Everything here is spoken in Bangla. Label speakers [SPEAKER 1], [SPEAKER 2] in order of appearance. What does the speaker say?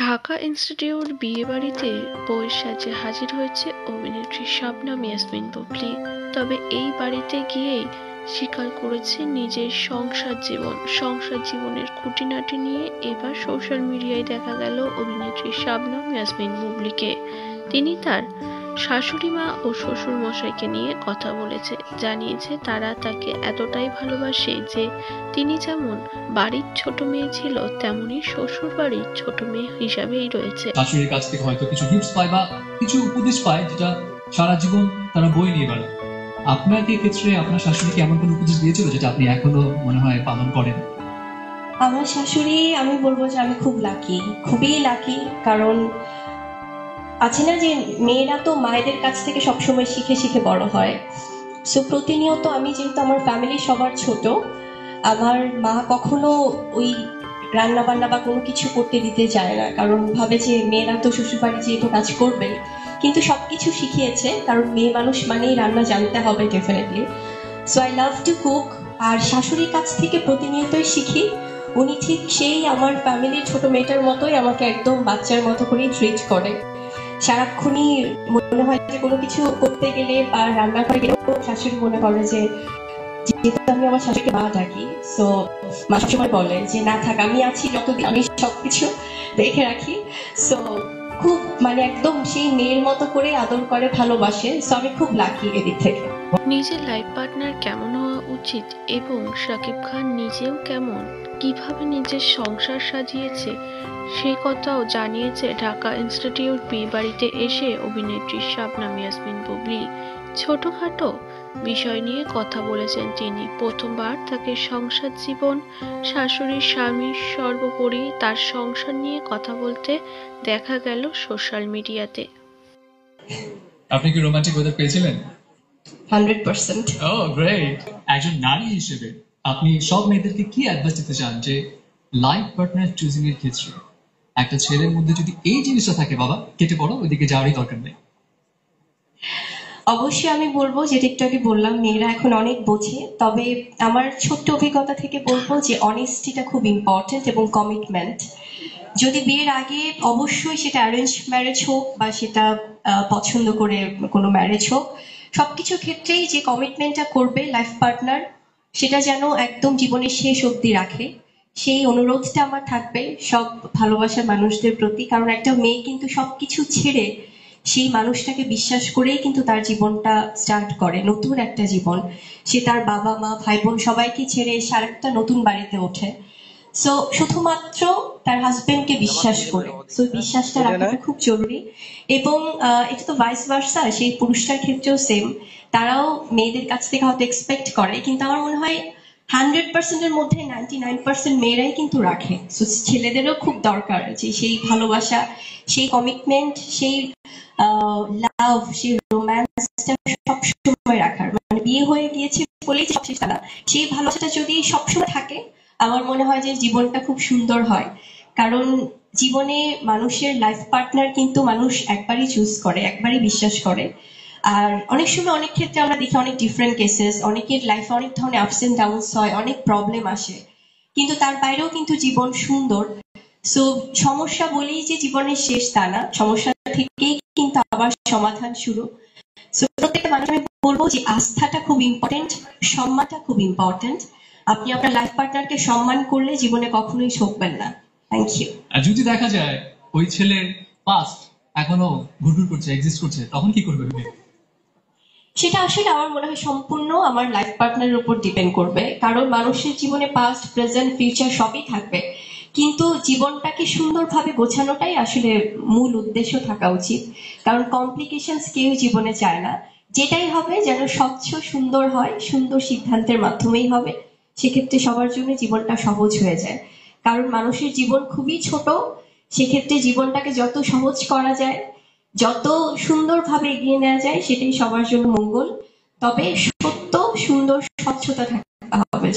[SPEAKER 1] ঢাকা ইনস্টিটিউট বিয়েবাড়িতে বউয়ের সাজে হাজির হয়েছে অভিনেত্রী শবনম ইয়াসমিন বুবলি। তবে এই বাড়িতে গিয়েই স্বীকার করেছে নিজের সংসার জীবনের খুঁটিনাটি নিয়ে। এবার সোশ্যাল মিডিয়ায় দেখা গেল অভিনেত্রী শবনম ইয়াসমিন বুবলিকে। তিনি তার শাশুড়ি মা ও শ্বশুর মশাইকে নিয়ে কথা বলেছে, জানিয়েছে তারা তাকে এতটাই ভালোবাসে যে তিনি যেমন বাড়ির ছোট মেয়ে ছিল তেমনি শ্বশুর বাড়ির ছোট মেয়ে হিসাবেই রয়েছে।
[SPEAKER 2] শাশুড়ির কাছ থেকে হয়তো কিছু টিপস পায় বা কিছু উপদেশ পায় যেটা সারা জীবন তারা বই নিয়ে বেড়ায়। আপনাকে ক্ষেত্রে আপনার শাশুড়িকে এমন কোনো উপদেশ দিয়েছিল যেটা আপনি এখনো মনে হয় পালন করেন?
[SPEAKER 3] আমার শাশুড়ি, আমি বলবো যে আমি খুব লাকি, খুবই লাকি। কারণ আছে না যে মেয়েরা তো মায়েদের কাছ থেকে সবসময় শিখে শিখে বড় হয়। সো প্রতিনিয়ত আমি যেহেতু আমার ফ্যামিলি সবার ছোট, আমার মা কখনো ওই রান্না বান্না বা কোনো কিছু করতে দিতে চায় না, কারণ ভাবে যে মেয়েরা তো শ্বশুরবাড়ি যেহেতু কাজ করবে। কিন্তু সবকিছু শিখিয়েছে, কারণ মেয়ে মানুষ মানেই রান্না জানতে হবে definitely. So I love to cook. আর শাশুড়ির কাছ থেকে প্রতিনিয়তই শিখি। উনি ঠিক সেই আমার ফ্যামিলির ছোট মেয়েটার মতোই আমাকে একদম বাচ্চার মতো করেই ট্রিট করে। সারাক্ষণই মনে হয় যে কোনো কিছু করতে গেলে বা রান্না করে গেলেও শাশুড়ি মনে করে যে, যেহেতু আমি আমার শাশুড়িকে মা ডাকি, সো মা সবসময় বলে যে না থাক, আমি আছি যতদিন আমি সবকিছু দেখে রাখি। সো খুব মানে একদম সেই মেয়ের মতো করে আদর করে, ভালোবাসে। সো আমি খুব লাকি এদিক থেকে।
[SPEAKER 1] নিজের লাইফ পার্টনার কেমন হওয়া উচিত এবং শাকিব খান নিজেও কেমন, কিভাবে নিজের সংসার সাজিয়েছে সেই কথাও জানিয়েছে ঢাকা ইনস্টিটিউট বিয়েবাড়িতে এসে অভিনেত্রী শবনম ইয়াসমিন বুবলি। ছোটখাটো বিষয় নিয়ে কথা বলেছেন তিনি। প্রথমবার তাকে সংসার জীবন, শাশুড়ির স্বামী, সর্বোপরি তার সংসার নিয়ে কথা বলতে দেখা গেল সোশ্যাল মিডিয়াতে।
[SPEAKER 2] আপনি কি রোমান্টিক ওয়েদার পেয়েছিলেন?
[SPEAKER 3] 100%।
[SPEAKER 2] ও গ্রেট। একজন নারী হিসেবে আপনি সব মেয়েদেরকে কি অ্যাডভাইস দিতে চান যে লাইফ পার্টনার চুজিং এর ক্ষেত্রে একটা ছেলের মধ্যে যদি এই জিনিসটা থাকে, বাবা কেটে পড়ো, ওইদিকে যাওয়ারই দরকার নেই?
[SPEAKER 3] অবশ্যই আমি বলবো, যেটা একটু আগে বললাম, মেয়েরা এখন অনেক বোঝে। তবে আমার ছোট্ট অভিজ্ঞতা থেকে বলবো যে অনেস্টিটা খুব ইম্পর্টেন্ট এবং কমিটমেন্ট। যদি বিয়ের আগে, অবশ্যই সেটা অ্যারেঞ্জ ম্যারেজ হোক বা সেটা পছন্দ করে কোনো ম্যারেজ হোক, সবকিছু ক্ষেত্রেই যে কমিটমেন্টটা করবে লাইফ পার্টনার, সেটা যেন একদম জীবনের শেষ অবধি রাখে, সেই অনুরোধটা আমার থাকবে সব ভালোবাসার মানুষদের প্রতি। কারণ একটা মেয়ে কিন্তু সবকিছু ছেড়ে সেই মানুষটাকে বিশ্বাস করেই কিন্তু তার জীবনটা স্টার্ট করে, নতুন একটা জীবন। সে তার বাবা মা ভাই বোন সবাইকে ছেড়ে এসে আরেকটা নতুন বাড়িতে ওঠে। সো শুধুমাত্র তার হাজবেন্ডকে বিশ্বাস করে। সো বিশ্বাসটা রাখাটা খুব জরুরি। এবং এটা তো ভাইস ভার্সা, সেই পুরুষটার ক্ষেত্রেও সেম। তারাও মেয়েদের কাছ থেকে হয়তো এক্সপেক্ট করে, কিন্তু আমার মনে হয় 100%-এর মধ্যে 99% মেয়েরাই কিন্তু রাখে। সো ছেলেদেরও খুব দরকার যে সেই ভালোবাসা, সেই কমিটমেন্ট, সেই লাভ, সেই রোম্যান্সটা সবসময় রাখার। মানে বিয়ে হয়ে গিয়েছে বলেই যে সবশেষ তা না। সেই ভালোবাসাটা যদি সবসময় থাকে, আমার মনে হয় যে জীবনটা খুব সুন্দর হয়। কারণ জীবনে মানুষের লাইফ পার্টনার কিন্তু মানুষ একবারই চুজ করে, একবারই বিশ্বাস করে। আর অনেক সময় অনেক ক্ষেত্রে আমরা দেখি অনেক ডিফারেন্ট কেসেস, অনেকের লাইফে অনেক ধরনের আপস এন্ড ডাউনস হয়, অনেক প্রবলেম আসে, কিন্তু তার বাইরেও কিন্তু জীবন সুন্দর। সো সমস্যা বলেই যে জীবনের শেষ তা না, সমস্যা থেকেই কিন্তু আবার সমাধান শুরু। সো প্রত্যেকটা মানুষ, আমি বলবো যে আস্থাটা খুব ইম্পর্টেন্ট, সম্মানটা খুব ইম্পর্টেন্ট। আপনি আপনার লাইফ পার্টনারকে সম্মান করলে জীবনে কখনোই ঠকবেন না। Thank you.
[SPEAKER 2] আর যদি দেখা যায় ওই ছেলের পাস্ট এখনো ঘুরঘুর করছে, এক্সিস্ট করছে, তখন কি করবে?
[SPEAKER 3] সেটা আসলে আমার মনে হয় সম্পূর্ণ আমার লাইফ পার্টনারের উপর ডিপেন্ড করবে। কারণ মানুষের জীবনে পাস্ট, প্রেজেন্ট, ফিউচার সবই থাকবে, কিন্তু জীবনটাকে সুন্দরভাবে গোছানোটাই আসলে মূল উদ্দেশ্য থাকা উচিত। কারণ কমপ্লিকেশনস কেউ জীবনে চায় না। যেটাই হবে যেন স্বচ্ছ সুন্দর হয়, সুন্দর সিদ্ধান্তের মাধ্যমেই হবে। সেক্ষেত্রে সবার জন্য জীবনটা সহজ হয়ে যায়। কারণ মানুষের জীবন খুবই ছোট। সেক্ষেত্রে জীবনটাকে যত সহজ করা যায়, যত সুন্দরভাবে এগিয়ে নেওয়া যায়, সেটাই সবার জন্য মঙ্গল। তবে সত্য, সুন্দর, স্বচ্ছতা থাকতে হবে।